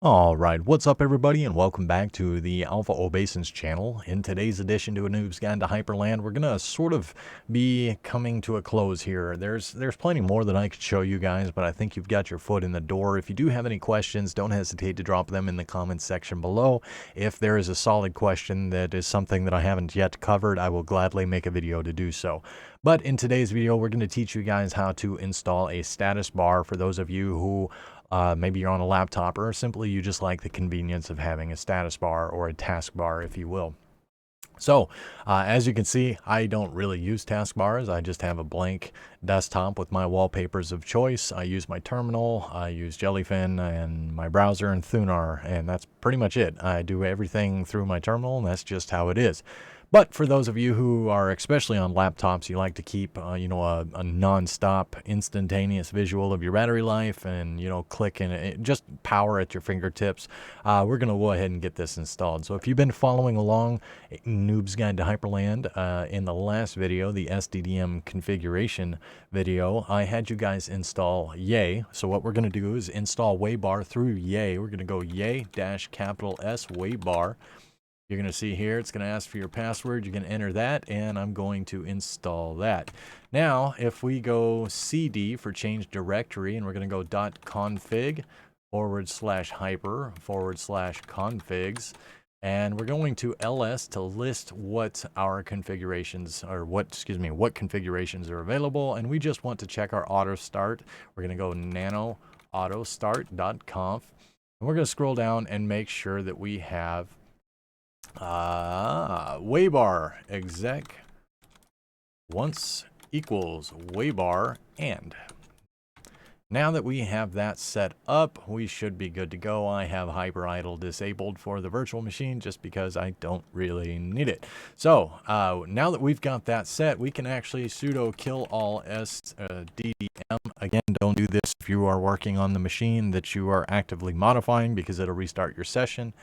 All right, what's up everybody and welcome back to the AlphaObeisance channel. In today's edition to A Noob's Guide to Hyprland, we're going to sort of be coming to a close here. There's plenty more that I could show you guys, but I think you've got your foot in the door. If you do have any questions, don't hesitate to drop them in the comments section below. If there is a solid question that is something that I haven't yet covered, I will gladly make a video to do so. But in today's video, we're going to teach you guys how to install a status bar for those of you who maybe you're on a laptop, or simply you just like the convenience of having a status bar or a taskbar, if you will. So, as you can see, I don't really use taskbars. I just have a blank desktop with my wallpapers of choice. I use my terminal, I use Jellyfin and my browser and Thunar, and that's pretty much it. I do everything through my terminal, and that's just how it is. But for those of you who are especially on laptops, you like to keep, a non-stop instantaneous visual of your battery life and, click and just power at your fingertips, we're going to go ahead and get this installed. So if you've been following along Noob's Guide to Hyprland, in the last video, the SDDM configuration video, I had you guys install Yay. So what we're going to do is install Waybar through Yay. We're going to go Yay-S Waybar. You're going to see here, it's going to ask for your password. You're going to enter that, and I'm going to install that. Now, if we go cd for change directory, and we're going to go .config /hyper/configs, and we're going to ls to list what our configurations, or what configurations are available, and we just want to check our auto start. We're going to go nano autostart.conf, and we're going to scroll down and make sure that we have Waybar exec once equals Waybar and. Now that we have that set up, we should be good to go. I have hyper idle disabled for the virtual machine just because I don't really need it. So now that we've got that set, we can actually sudo kill all sddm. Again, don't do this if you are working on the machine that you are actively modifying, because it'll restart your session.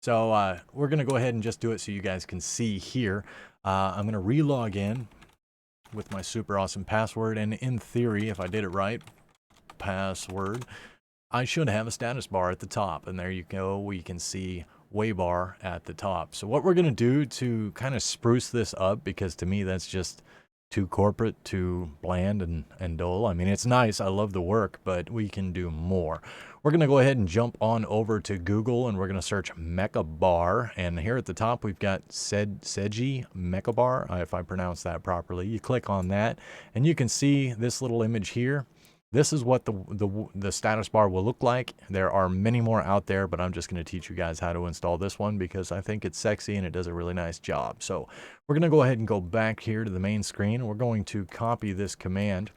So we're going to go ahead and just do it so you guys can see here. I'm going to re-log in with my super awesome password. And in theory, if I did it right, password, I should have a status bar at the top. And there you go. We can see Waybar at the top. So what we're going to do to kind of spruce this up, because to me that's just too corporate, too bland and dull. I mean, it's nice. I love the work, but we can do more. We're going to go ahead and jump on over to Google, and we're going to search Mecha Bar. And here at the top, we've got Seji Mecha Bar, if I pronounce that properly. You click on that, and you can see this little image here. This is what the status bar will look like. There are many more out there, but I'm just going to teach you guys how to install this one because I think it's sexy and it does a really nice job. So we're going to go ahead and go back here to the main screen. We're going to copy this command,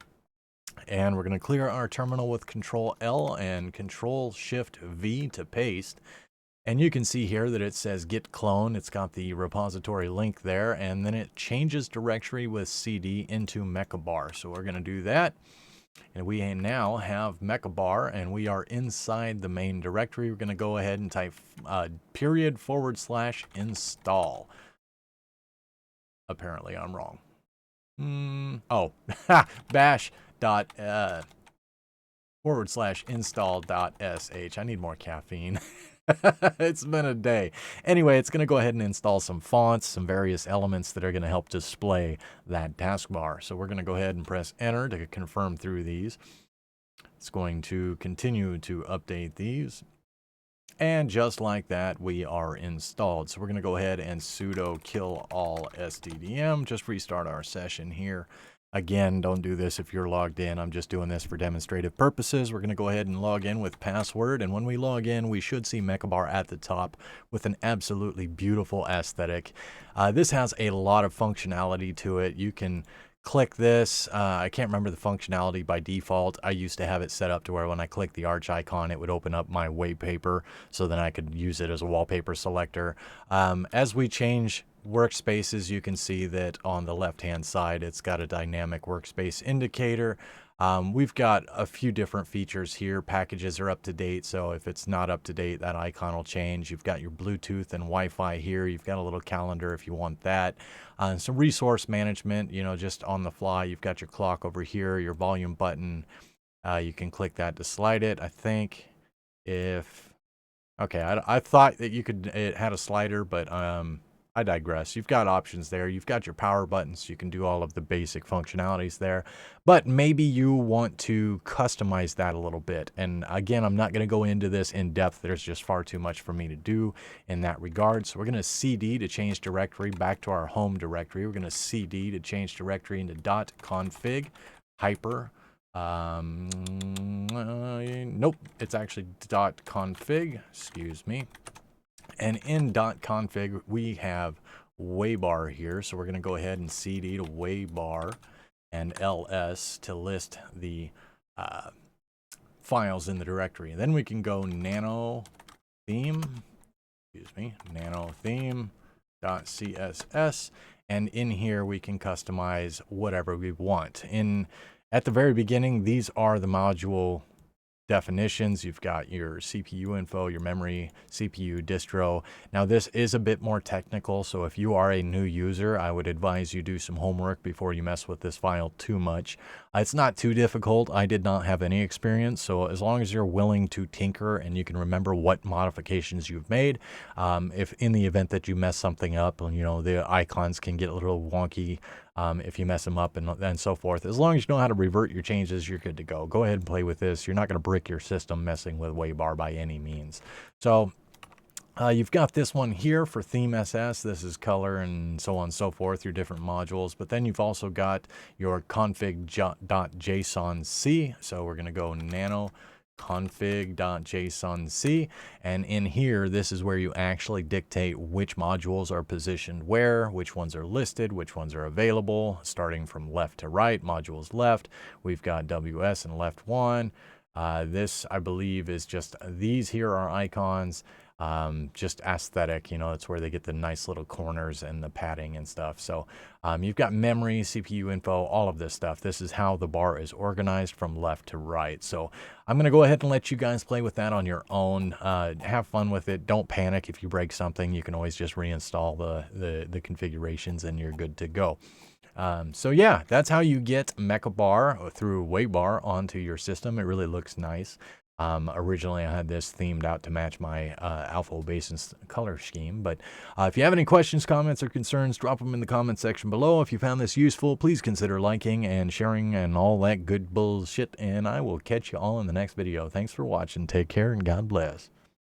and we're going to clear our terminal with Control L and Control Shift V to paste. And you can see here that it says git clone. It's got the repository link there, and then it changes directory with cd into Mecha Bar. So we're going to do that. And we now have Mecha Bar, and we are inside the main directory. We're going to go ahead and type /install. Apparently I'm wrong. Bash dot /install.sh. I need more caffeine. It's been a day. Anyway, it's going to go ahead and install some fonts, some various elements that are going to help display that taskbar. So we're going to go ahead and press enter to confirm through these. It's going to continue to update these. And just like that, we are installed. So we're going to go ahead and sudo kill all sddm. Just restart our session here. Again, don't do this if you're logged in. I'm just doing this for demonstrative purposes. We're going to go ahead and log in with password. And when we log in, we should see Mecha Bar at the top with an absolutely beautiful aesthetic. This has a lot of functionality to it. You can click this. I can't remember the functionality by default. I used to have it set up to where when I click the arch icon, it would open up my wallpaper so then I could use it as a wallpaper selector. As we change workspaces, you can see that on the left hand side it's got a dynamic workspace indicator. We've got a few different features here. Packages are up to date, so if it's not up to date, that icon will change. You've got your Bluetooth and Wi-Fi here. You've got a little calendar if you want that. Some resource management, just on the fly. You've got your clock over here, your volume button. You can click that to slide it. I think if Okay, I thought that you could, it had a slider, but I digress. You've got options there. You've got your power buttons. You can do all of the basic functionalities there. But maybe you want to customize that a little bit. And again, I'm not going to go into this in depth. There's just far too much for me to do in that regard. So we're going to CD to change directory back to our home directory. We're going to CD to change directory into .config hyper. Nope, it's actually .config, excuse me. And in .config, we have Waybar here. So we're going to go ahead and CD to Waybar and ls to list the files in the directory. And then we can go nano theme, nano theme.css. And in here, we can customize whatever we want. At the very beginning, these are the module definitions. You've got your CPU info, your memory, CPU, distro. Now this is a bit more technical, so if you are a new user, I would advise you do some homework before you mess with this file too much. It's not too difficult. I did not have any experience, so as long as you're willing to tinker and you can remember what modifications you've made, if in the event that you mess something up, and you know the icons can get a little wonky if you mess them up and so forth. As long as you know how to revert your changes, you're good to go. Go ahead and play with this. You're not going to brick your system messing with Waybar by any means. So you've got this one here for theme SS. This is color and so on and so forth, your different modules. But then you've also got your config.jsonc. So we're going to go nano config.jsonc, and in here this is where you actually dictate which modules are positioned where, which ones are listed, which ones are available, starting from left to right. Modules left, we've got WS and left one. This I believe is just, these here are icons, just aesthetic, you know, it's where they get the nice little corners and the padding and stuff. So you've got memory, CPU info, all of this stuff. This is how the bar is organized from left to right. So I'm going to go ahead and let you guys play with that on your own. Have fun with it. Don't panic if you break something. You can always just reinstall the configurations and you're good to go. So yeah, that's how you get Mecha Bar through Waybar onto your system. It really looks nice. Originally I had this themed out to match my AlphaObeisance color scheme, but if you have any questions, comments, or concerns, drop them in the comment section below. If you found this useful, please consider liking and sharing and all that good bullshit, and I will catch you all in the next video. Thanks for watching. Take care and God bless.